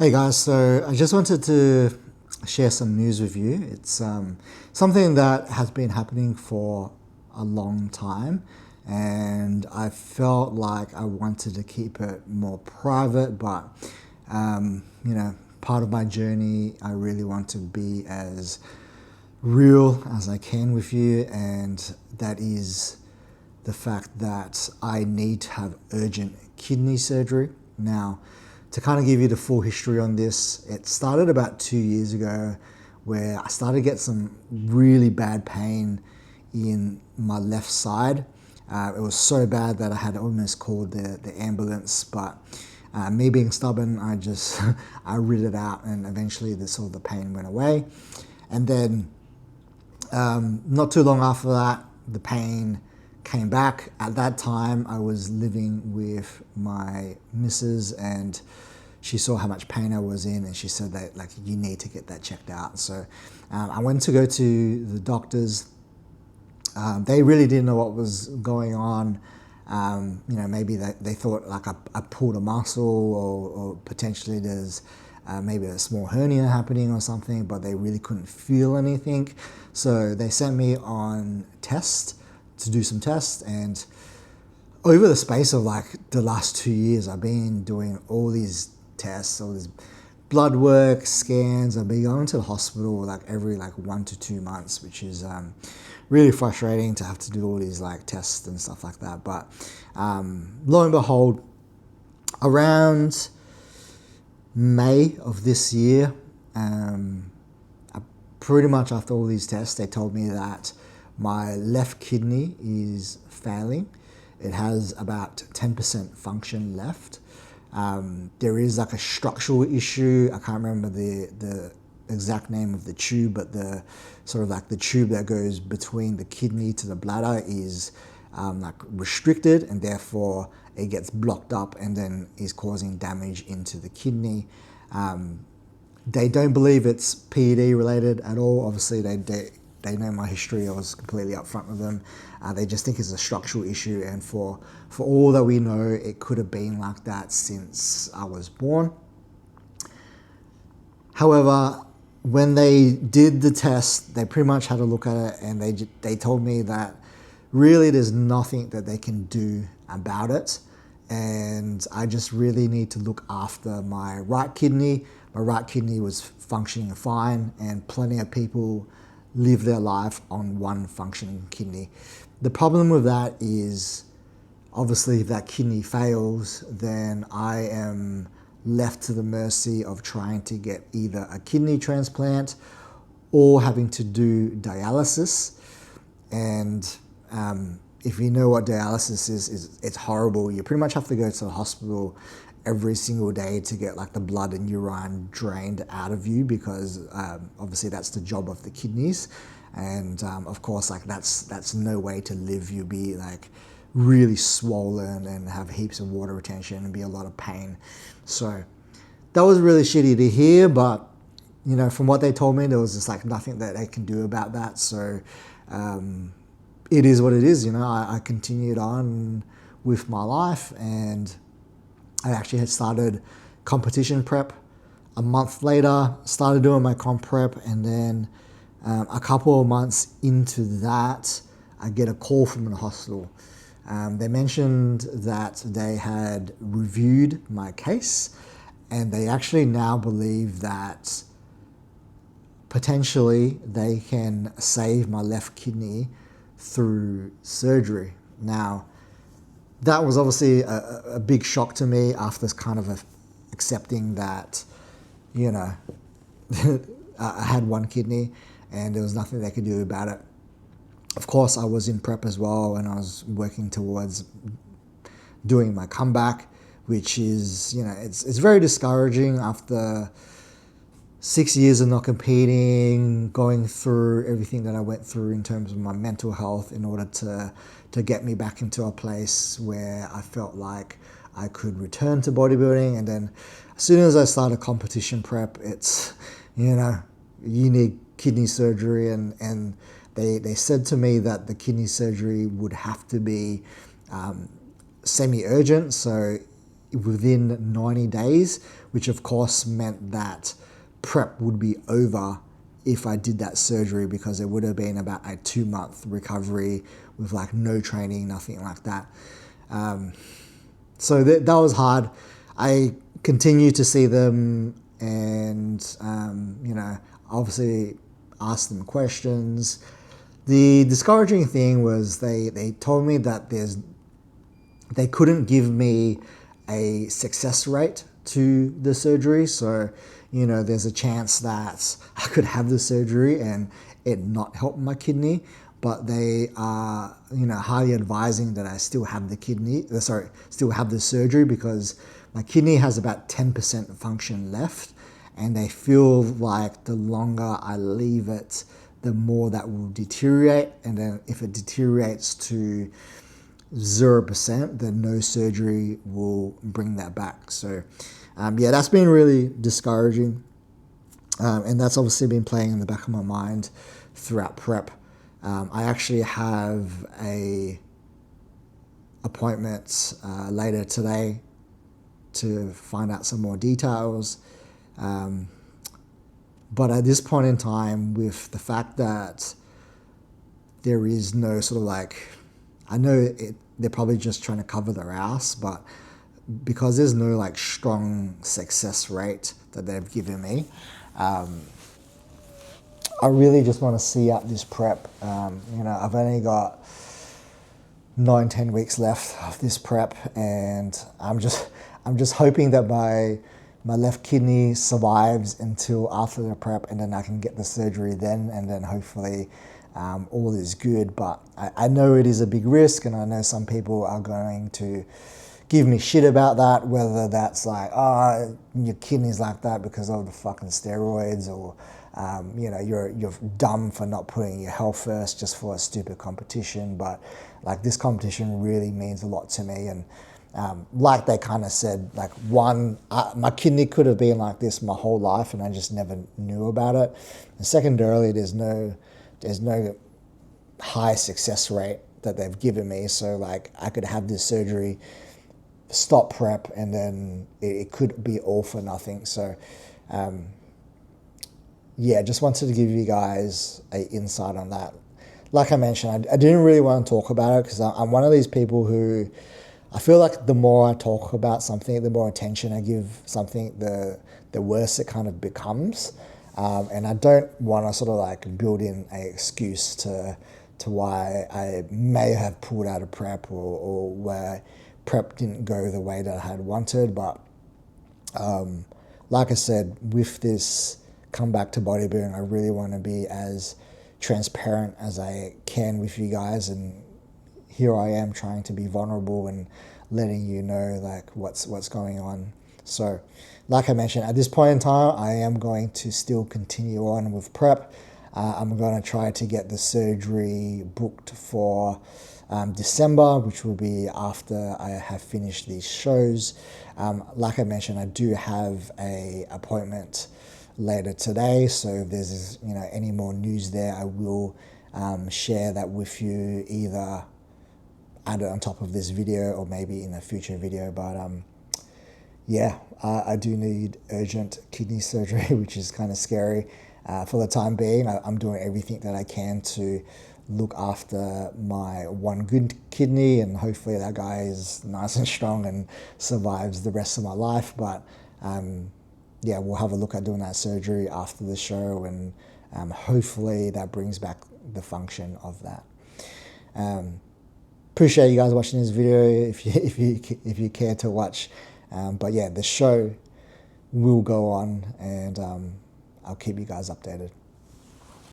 Hey guys, so I just wanted to share some news with you. It's something that has been happening for a long time, and I felt like I wanted to keep it more private, but part of my journey, I really want to be as real as I can with you, and that is the fact that I need to have urgent kidney surgery. Now, to kind of give you the full history on this, it started about 2 years ago where I started to get some really bad pain in my left side. It was so bad that I had almost called the ambulance, but me being stubborn, I just I rid it out, and eventually the pain went away. And then not too long after that, the pain came back. At that time, I was living with my missus, and she saw how much pain I was in, and she said that you need to get that checked out. So I went to go to the doctors. They really didn't know what was going on. Maybe they thought I pulled a muscle, or potentially there's maybe a small hernia happening or something, but they really couldn't feel anything. So they sent me on tests to do some tests, and over the space of the last 2 years, I've been doing all these tests, all this blood work, scans. I've been going to the hospital every 1 to 2 months, which is really frustrating to have to do all these tests and stuff like that. But lo and behold, around May of this year, pretty much after all these tests, they told me that my left kidney is failing. It has about 10% function left. There is a structural issue. I can't remember the exact name of the tube, but the the tube that goes between the kidney to the bladder is restricted, and therefore it gets blocked up and then is causing damage into the kidney. They don't believe it's PED related at all. Obviously, they know my history. I was completely upfront with them. They just think it's a structural issue, and for all that we know, it could have been like that since I was born. However, when they did the test, they pretty much had a look at it, and they told me that really there's nothing that they can do about it, and I just really need to look after my right kidney. My right kidney was functioning fine, and plenty of people live their life on one functioning kidney. The problem with that is, obviously, if that kidney fails, then I am left to the mercy of trying to get either a kidney transplant or having to do dialysis. And if you know what dialysis is, it's horrible. You pretty much have to go to the hospital every single day to get the blood and urine drained out of you, because obviously that's the job of the kidneys. And of course, that's no way to live. You'll be really swollen and have heaps of water retention and be a lot of pain. So that was really shitty to hear, but from what they told me, there was just nothing that they can do about that. So it is what it is. I continued on with my life, and I actually had started competition prep a month later, started doing my comp prep, and then a couple of months into that, I get a call from the hospital. They mentioned that they had reviewed my case, and they actually now believe that potentially they can save my left kidney through surgery. Now, that was obviously a big shock to me after kind of accepting that, I had one kidney and there was nothing they could do about it. Of course, I was in prep as well, and I was working towards doing my comeback, which is, it's very discouraging after 6 years of not competing, going through everything that I went through in terms of my mental health in order to get me back into a place where I felt like I could return to bodybuilding. And then as soon as I started competition prep, it's, you need kidney surgery, and they said to me that the kidney surgery would have to be semi-urgent, so within 90 days, which of course meant that prep would be over if I did that surgery, because it would have been about a 2-month recovery with like no training, nothing like that. So that was hard. I continue to see them and, obviously ask them questions. The discouraging thing was they told me that they couldn't give me a success rate to the surgery. So, there's a chance that I could have the surgery and it not help my kidney, but they are, highly advising that I still have still have the surgery, because my kidney has about 10% function left, and they feel like the longer I leave it, the more that will deteriorate. And then if it deteriorates to 0%, then no surgery will bring that back. So that's been really discouraging. And that's obviously been playing in the back of my mind throughout prep. I actually have a appointment later today to find out some more details. But at this point in time, with the fact that there is no sort of like, I know they're probably just trying to cover their ass, but because there's no like strong success rate that they've given me, I really just want to see out this prep. I've only got 9-10 weeks left of this prep, and I'm just hoping that my left kidney survives until after the prep, and then I can get the surgery then, and then hopefully all is good. But I know it is a big risk, and I know some people are going to give me shit about that, whether that's like, oh, your kidney's like that because of the fucking steroids, or you're dumb for not putting your health first just for a stupid competition. But like, this competition really means a lot to me, and like they kind of said, like, my kidney could have been like this my whole life and I just never knew about it. And secondarily, there's no high success rate that they've given me. So like, I could have this surgery, stop prep, and then it could be all for nothing. So just wanted to give you guys an insight on that. Like I mentioned, I didn't really want to talk about it because I'm one of these people who, I feel like the more I talk about something, the more attention I give something, the worse it kind of becomes. And I don't want to sort of like build in an excuse to why I may have pulled out of prep, or where prep didn't go the way that I had wanted. But like I said, with this comeback to bodybuilding, I really want to be as transparent as I can with you guys, and here I am trying to be vulnerable and letting you know like what's going on. So like I mentioned, at this point in time, I am going to still continue on with prep. I'm going to try to get the surgery booked for December, which will be after I have finished these shows. Like I mentioned, I do have a appointment later today, so if there's any more news there, I will share that with you, either add it on top of this video or maybe in a future video. But I do need urgent kidney surgery, which is kind of scary. For the time being, I'm doing everything that I can to look after my one good kidney, and hopefully that guy is nice and strong and survives the rest of my life. But we'll have a look at doing that surgery after the show, and hopefully that brings back the function of that. Appreciate you guys watching this video if you care to watch. But yeah, the show will go on, and I'll keep you guys updated.